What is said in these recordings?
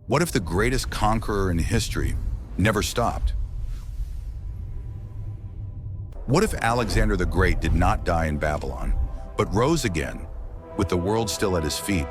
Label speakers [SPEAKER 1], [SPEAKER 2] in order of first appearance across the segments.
[SPEAKER 1] What if the greatest conqueror in history never stopped? What if Alexander the Great did not die in Babylon, but rose again, with the world still at his feet?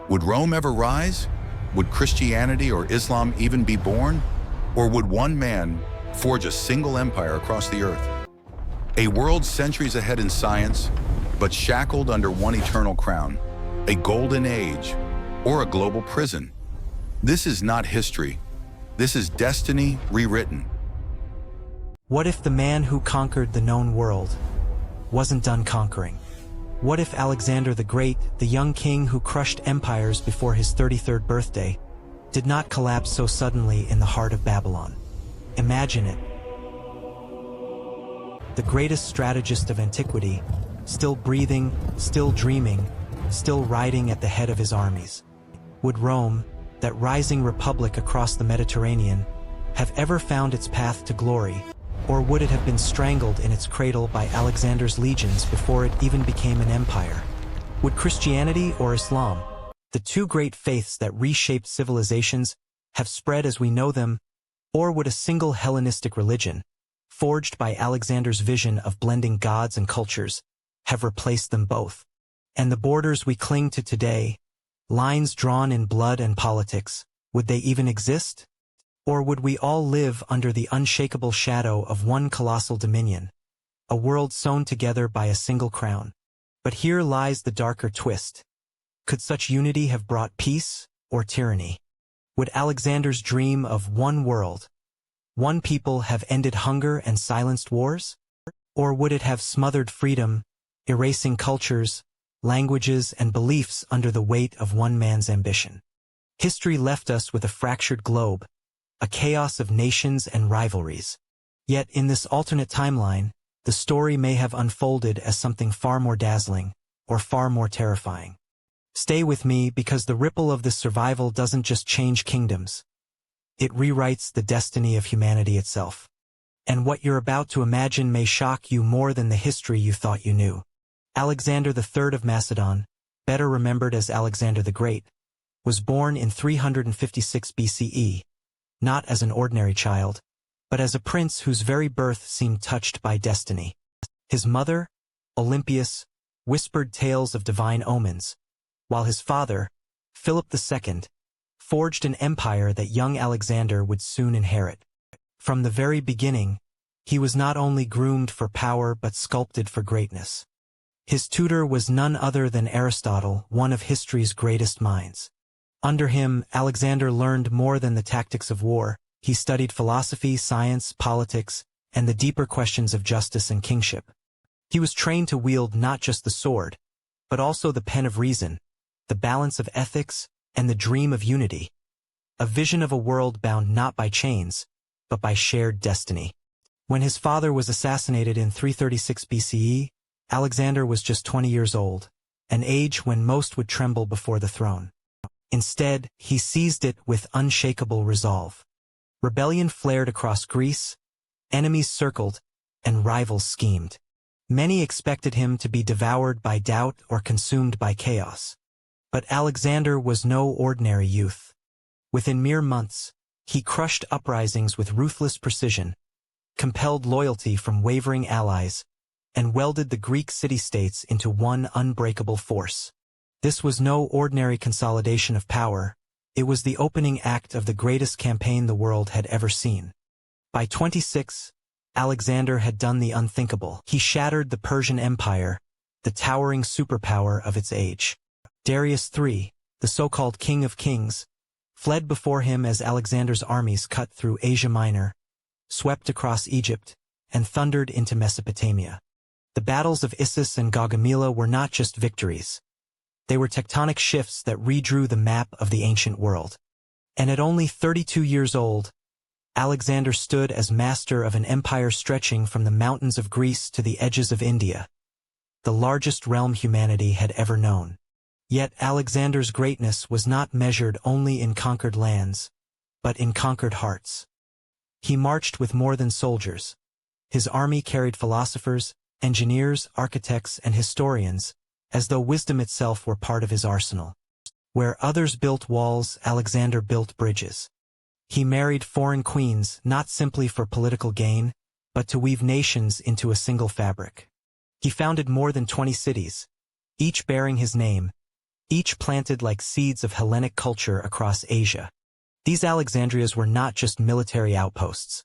[SPEAKER 1] Would Rome ever rise? Would Christianity or Islam even be born? Or would one man forge a single empire across the earth? A world centuries ahead in science, but shackled under one eternal crown, a golden age, or a global prison. This is not history. This is destiny rewritten.
[SPEAKER 2] What if the man who conquered the known world wasn't done conquering? What if Alexander the Great, the young king who crushed empires before his 33rd birthday, did not collapse so suddenly in the heart of Babylon? Imagine it. The greatest strategist of antiquity, still breathing, still dreaming, still riding at the head of his armies. Would Rome, that rising republic across the Mediterranean, have ever found its path to glory, or would it have been strangled in its cradle by Alexander's legions before it even became an empire? Would Christianity or Islam, the two great faiths that reshaped civilizations, have spread as we know them, or would a single Hellenistic religion, forged by Alexander's vision of blending gods and cultures, have replaced them both? And the borders we cling to today, lines drawn in blood and politics, would they even exist? Or would we all live under the unshakable shadow of one colossal dominion, a world sewn together by a single crown? But here lies the darker twist. Could such unity have brought peace or tyranny? Would Alexander's dream of one world, one people have ended hunger and silenced wars? Or would it have smothered freedom, erasing cultures, languages, and beliefs under the weight of one man's ambition? History left us with a fractured globe, a chaos of nations and rivalries. Yet in this alternate timeline, the story may have unfolded as something far more dazzling, or far more terrifying. Stay with me, because the ripple of this survival doesn't just change kingdoms. It rewrites the destiny of humanity itself. And what you're about to imagine may shock you more than the history you thought you knew. Alexander III of Macedon, better remembered as Alexander the Great, was born in 356 BCE, not as an ordinary child, but as a prince whose very birth seemed touched by destiny. His mother, Olympias, whispered tales of divine omens, while his father, Philip II, forged an empire that young Alexander would soon inherit. From the very beginning, he was not only groomed for power but sculpted for greatness. His tutor was none other than Aristotle, one of history's greatest minds. Under him, Alexander learned more than the tactics of war. He studied philosophy, science, politics, and the deeper questions of justice and kingship. He was trained to wield not just the sword, but also the pen of reason, the balance of ethics, and the dream of unity. A vision of a world bound not by chains, but by shared destiny. When his father was assassinated in 336 BCE, Alexander was just 20 years old, an age when most would tremble before the throne. Instead, he seized it with unshakable resolve. Rebellion flared across Greece, enemies circled, and rivals schemed. Many expected him to be devoured by doubt or consumed by chaos. But Alexander was no ordinary youth. Within mere months, he crushed uprisings with ruthless precision, compelled loyalty from wavering allies, and welded the Greek city-states into one unbreakable force. This was no ordinary consolidation of power. It was the opening act of the greatest campaign the world had ever seen. By 26, Alexander had done the unthinkable. He shattered the Persian Empire, the towering superpower of its age. Darius III, the so-called King of Kings, fled before him as Alexander's armies cut through Asia Minor, swept across Egypt, and thundered into Mesopotamia. The battles of Issus and Gaugamela were not just victories. They were tectonic shifts that redrew the map of the ancient world. And at only 32 years old, Alexander stood as master of an empire stretching from the mountains of Greece to the edges of India, the largest realm humanity had ever known. Yet Alexander's greatness was not measured only in conquered lands, but in conquered hearts. He marched with more than soldiers. His army carried philosophers, engineers, architects, and historians, as though wisdom itself were part of his arsenal. Where others built walls, Alexander built bridges. He married foreign queens not simply for political gain, but to weave nations into a single fabric. He founded more than 20 cities, each bearing his name, each planted like seeds of Hellenic culture across Asia. These Alexandrias were not just military outposts.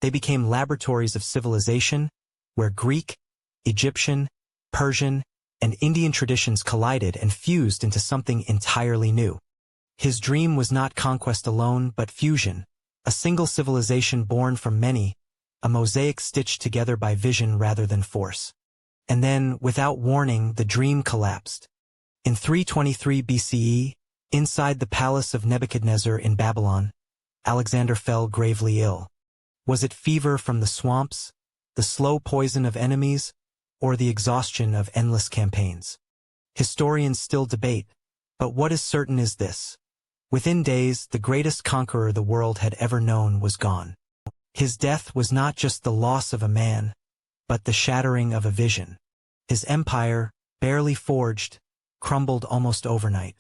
[SPEAKER 2] They became laboratories of civilization, where Greek, Egyptian, Persian, and Indian traditions collided and fused into something entirely new. His dream was not conquest alone, but fusion, a single civilization born from many, a mosaic stitched together by vision rather than force. And then, without warning, the dream collapsed. In 323 BCE, inside the palace of Nebuchadnezzar in Babylon, Alexander fell gravely ill. Was it fever from the swamps, the slow poison of enemies, or the exhaustion of endless campaigns? Historians still debate, but what is certain is this. Within days, the greatest conqueror the world had ever known was gone. His death was not just the loss of a man, but the shattering of a vision. His empire, barely forged, crumbled almost overnight.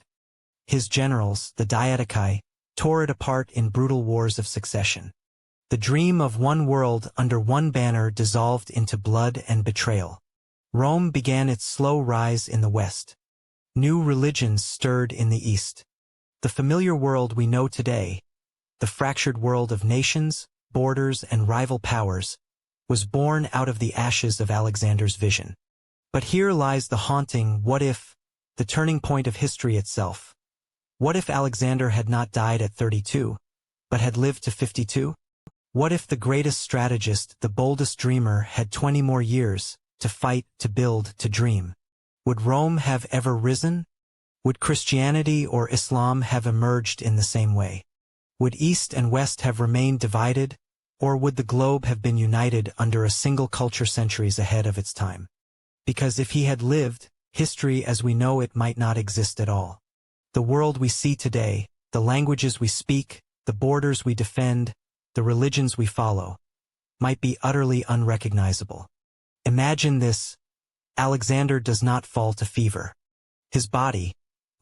[SPEAKER 2] His generals, the Diadochi, tore it apart in brutal wars of succession. The dream of one world under one banner dissolved into blood and betrayal. Rome began its slow rise in the west. New religions stirred in the east. The familiar world we know today, the fractured world of nations, borders, and rival powers, was born out of the ashes of Alexander's vision. But here lies the haunting what if, the turning point of history itself. What if Alexander had not died at 32, but had lived to 52? What if the greatest strategist, the boldest dreamer, had 20 more years, to fight, to build, to dream? Would Rome have ever risen? Would Christianity or Islam have emerged in the same way? Would East and West have remained divided, or would the globe have been united under a single culture centuries ahead of its time? Because if he had lived, history as we know it might not exist at all. The world we see today, the languages we speak, the borders we defend, the religions we follow, might be utterly unrecognizable. Imagine this: Alexander does not fall to fever. His body,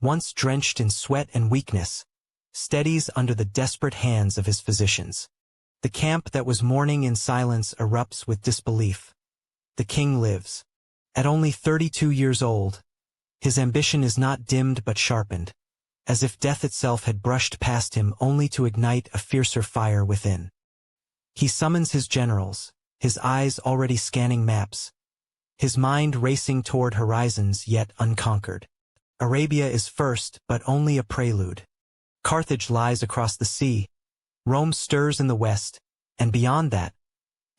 [SPEAKER 2] once drenched in sweat and weakness, steadies under the desperate hands of his physicians. The camp that was mourning in silence erupts with disbelief. The king lives. At only 32 years old, his ambition is not dimmed but sharpened, as if death itself had brushed past him only to ignite a fiercer fire within. He summons his generals, his eyes already scanning maps, his mind racing toward horizons yet unconquered. Arabia is first, but only a prelude. Carthage lies across the sea, Rome stirs in the west, and beyond that,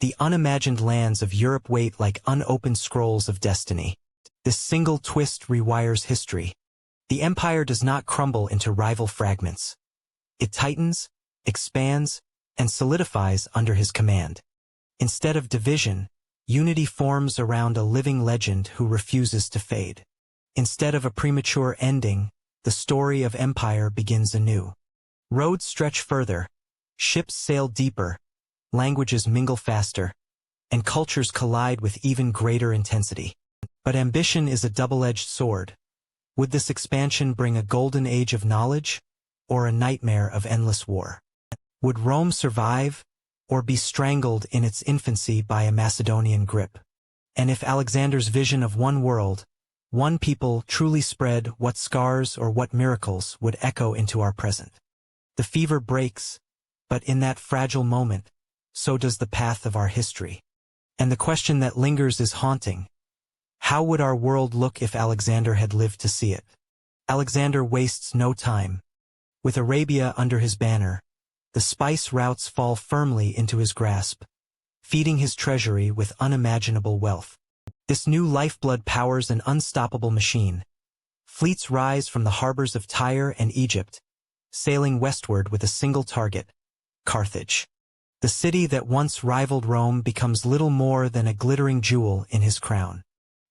[SPEAKER 2] the unimagined lands of Europe wait like unopened scrolls of destiny. This single twist rewires history. The empire does not crumble into rival fragments. It tightens, expands, and solidifies under his command. Instead of division, unity forms around a living legend who refuses to fade. Instead of a premature ending, the story of empire begins anew. Roads stretch further, ships sail deeper, languages mingle faster, and cultures collide with even greater intensity. But ambition is a double-edged sword. Would this expansion bring a golden age of knowledge, or a nightmare of endless war? Would Rome survive, or be strangled in its infancy by a Macedonian grip? And if Alexander's vision of one world, one people truly spread, what scars or what miracles would echo into our present? The fever breaks, but in that fragile moment, so does the path of our history. And the question that lingers is haunting. How would our world look if Alexander had lived to see it? Alexander wastes no time. With Arabia under his banner, the spice routes fall firmly into his grasp, feeding his treasury with unimaginable wealth. This new lifeblood powers an unstoppable machine. Fleets rise from the harbors of Tyre and Egypt, sailing westward with a single target: Carthage. The city that once rivaled Rome becomes little more than a glittering jewel in his crown.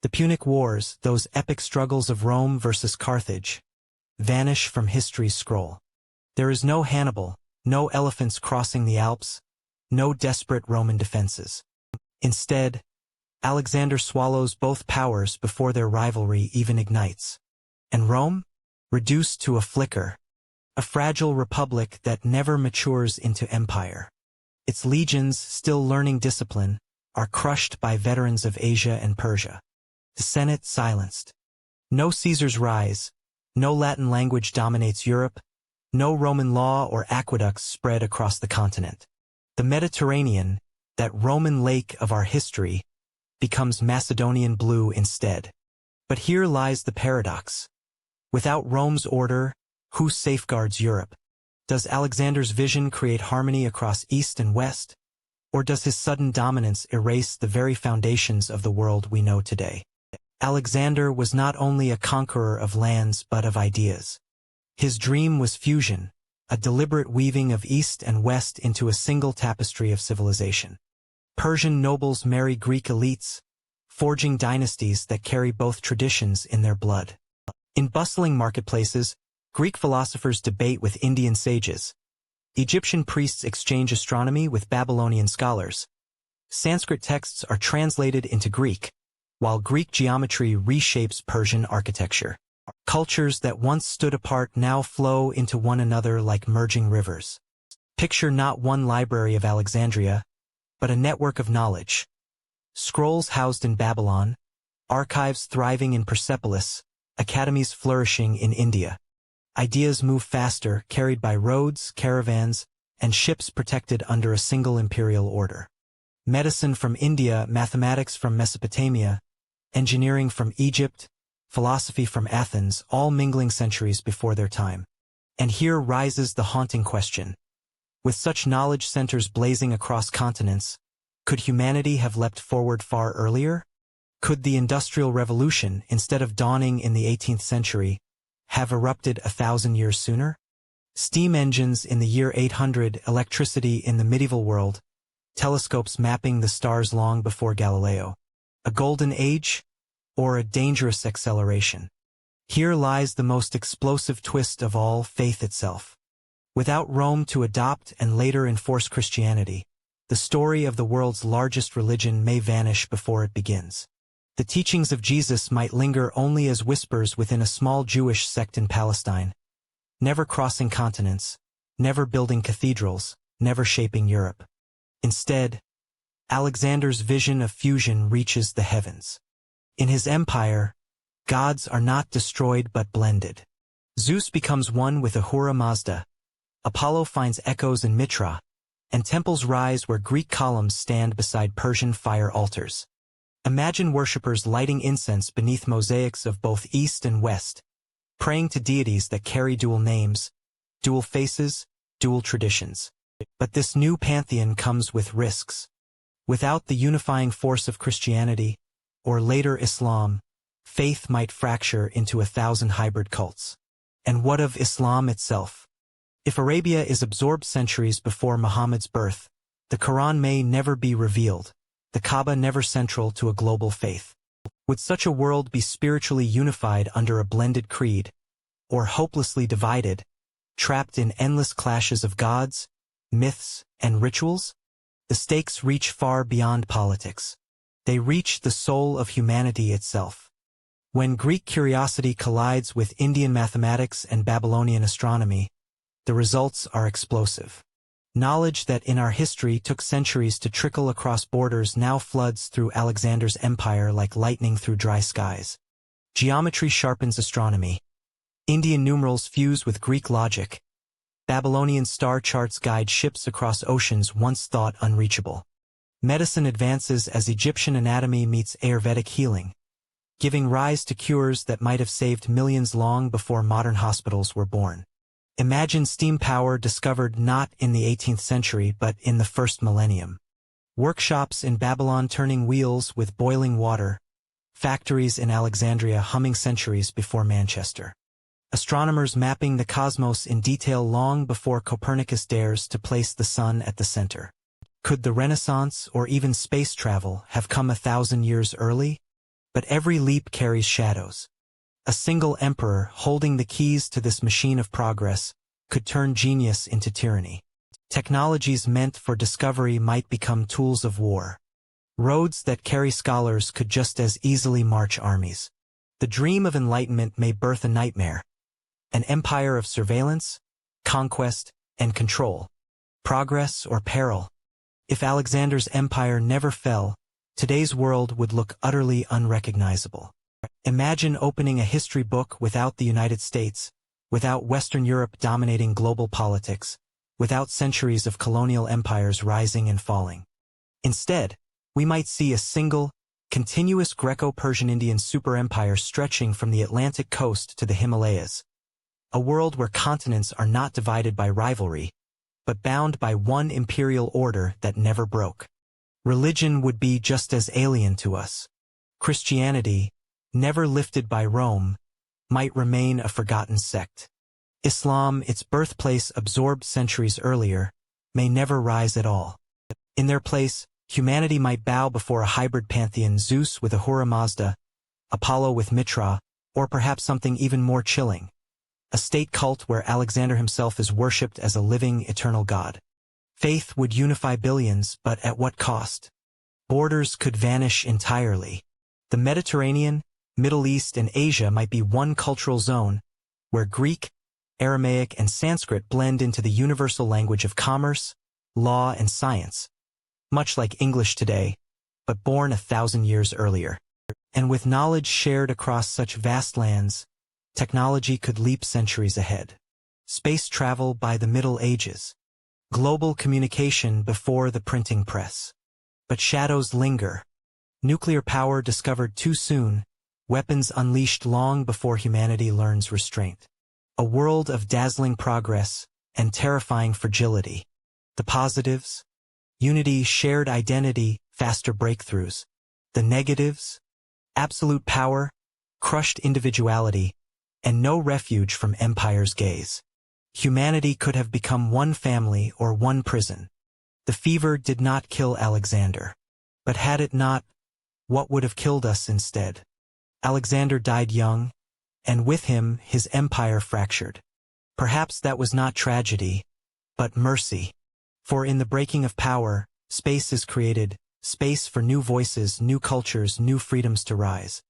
[SPEAKER 2] The Punic Wars, those epic struggles of Rome versus Carthage, vanish from history's scroll. There is no Hannibal, no elephants crossing the Alps, no desperate Roman defenses. Instead, Alexander swallows both powers before their rivalry even ignites. And Rome? reduced to a flicker, a fragile republic that never matures into empire. Its legions, still learning discipline, are crushed by veterans of Asia and Persia. The Senate silenced. No Caesars rise, no Latin language dominates Europe, no Roman law or aqueducts spread across the continent. The Mediterranean, that Roman lake of our history, becomes Macedonian blue instead. But here lies the paradox. Without Rome's order, who safeguards Europe? Does Alexander's vision create harmony across East and West? Or does his sudden dominance erase the very foundations of the world we know today? Alexander was not only a conqueror of lands but of ideas. His dream was fusion, a deliberate weaving of East and West into a single tapestry of civilization. Persian nobles marry Greek elites, forging dynasties that carry both traditions in their blood. In bustling marketplaces, Greek philosophers debate with Indian sages. Egyptian priests exchange astronomy with Babylonian scholars. Sanskrit texts are translated into Greek, while Greek geometry reshapes Persian architecture. Cultures that once stood apart now flow into one another like merging rivers. Picture not one library of Alexandria, but a network of knowledge. Scrolls housed in Babylon, archives thriving in Persepolis, academies flourishing in India. Ideas move faster, carried by roads, caravans, and ships protected under a single imperial order. Medicine from India, mathematics from Mesopotamia, engineering from Egypt, philosophy from Athens, all mingling centuries before their time. And here rises the haunting question. With such knowledge centers blazing across continents, could humanity have leapt forward far earlier? Could the Industrial Revolution, instead of dawning in the 18th century, have erupted 1,000 years sooner? Steam engines in the year 800, electricity in the medieval world, telescopes mapping the stars long before Galileo. A golden age? Or a dangerous acceleration? Here lies the most explosive twist of all, faith itself. Without Rome to adopt and later enforce Christianity, the story of the world's largest religion may vanish before it begins. The teachings of Jesus might linger only as whispers within a small Jewish sect in Palestine, never crossing continents, never building cathedrals, never shaping Europe. Instead, Alexander's vision of fusion reaches the heavens. In his empire, gods are not destroyed but blended. Zeus becomes one with Ahura Mazda, Apollo finds echoes in Mitra, and temples rise where Greek columns stand beside Persian fire altars. Imagine worshippers lighting incense beneath mosaics of both East and West, praying to deities that carry dual names, dual faces, dual traditions. But this new pantheon comes with risks. Without the unifying force of Christianity, or later Islam, faith might fracture into 1,000 hybrid cults. And what of Islam itself? If Arabia is absorbed centuries before Muhammad's birth, the Quran may never be revealed, the Kaaba never central to a global faith. Would such a world be spiritually unified under a blended creed, or hopelessly divided, trapped in endless clashes of gods, myths, and rituals? The stakes reach far beyond politics. They reach the soul of humanity itself. When Greek curiosity collides with Indian mathematics and Babylonian astronomy, the results are explosive. Knowledge that in our history took centuries to trickle across borders now floods through Alexander's empire like lightning through dry skies. Geometry sharpens astronomy. Indian numerals fuse with Greek logic. Babylonian star charts guide ships across oceans once thought unreachable. Medicine advances as Egyptian anatomy meets Ayurvedic healing, giving rise to cures that might have saved millions long before modern hospitals were born. Imagine steam power discovered not in the 18th century but in the first millennium. Workshops in Babylon turning wheels with boiling water, factories in Alexandria humming centuries before Manchester. Astronomers mapping the cosmos in detail long before Copernicus dares to place the sun at the center. Could the Renaissance or even space travel have come 1,000 years early? But every leap carries shadows. A single emperor holding the keys to this machine of progress could turn genius into tyranny. Technologies meant for discovery might become tools of war. Roads that carry scholars could just as easily march armies. The dream of enlightenment may birth a nightmare. An empire of surveillance, conquest, and control. Progress or peril? If Alexander's empire never fell, today's world would look utterly unrecognizable. Imagine opening a history book without the United States, without Western Europe dominating global politics, without centuries of colonial empires rising and falling. Instead, we might see a single, continuous Greco-Persian Indian superempire stretching from the Atlantic coast to the Himalayas. A world where continents are not divided by rivalry, but bound by one imperial order that never broke. Religion would be just as alien to us. Christianity, never lifted by Rome, might remain a forgotten sect. Islam, its birthplace absorbed centuries earlier, may never rise at all. In their place, humanity might bow before a hybrid pantheon, Zeus with Ahura Mazda, Apollo with Mitra, or perhaps something even more chilling. A state cult where Alexander himself is worshipped as a living, eternal god. Faith would unify billions, but at what cost? Borders could vanish entirely. The Mediterranean, Middle East, and Asia might be one cultural zone, where Greek, Aramaic, and Sanskrit blend into the universal language of commerce, law, and science, much like English today, but born 1,000 years earlier. And with knowledge shared across such vast lands, technology could leap centuries ahead. Space travel by the Middle Ages. Global communication before the printing press. But shadows linger. Nuclear power discovered too soon, weapons unleashed long before humanity learns restraint. A world of dazzling progress and terrifying fragility. The positives? Unity, shared identity, faster breakthroughs. The negatives? Absolute power, crushed individuality, and no refuge from empire's gaze. Humanity could have become one family or one prison. The fever did not kill Alexander. But had it not, what would have killed us instead? Alexander died young, and with him his empire fractured. Perhaps that was not tragedy, but mercy. For in the breaking of power, space is created, space for new voices, new cultures, new freedoms to rise.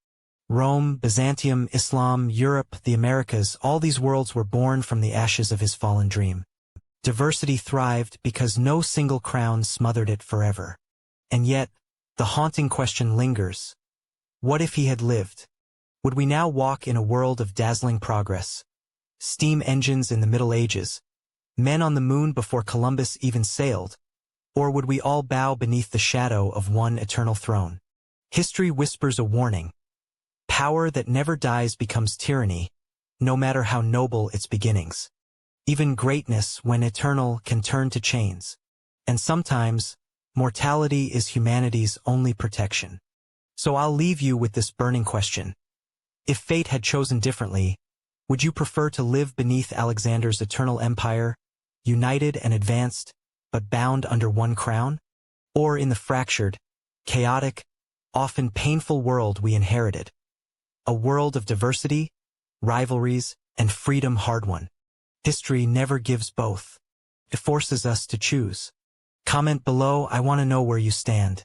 [SPEAKER 2] Rome, Byzantium, Islam, Europe, the Americas, all these worlds were born from the ashes of his fallen dream. Diversity thrived because no single crown smothered it forever. And yet, the haunting question lingers. What if he had lived? Would we now walk in a world of dazzling progress? Steam engines in the Middle Ages, men on the moon before Columbus even sailed, or would we all bow beneath the shadow of one eternal throne? History whispers a warning. Power that never dies becomes tyranny, no matter how noble its beginnings. Even greatness, when eternal, can turn to chains. And sometimes, mortality is humanity's only protection. So I'll leave you with this burning question. If fate had chosen differently, would you prefer to live beneath Alexander's eternal empire, united and advanced, but bound under one crown? Or in the fractured, chaotic, often painful world we inherited? A world of diversity, rivalries, and freedom hard-won. History never gives both. It forces us to choose. Comment below, I want to know where you stand.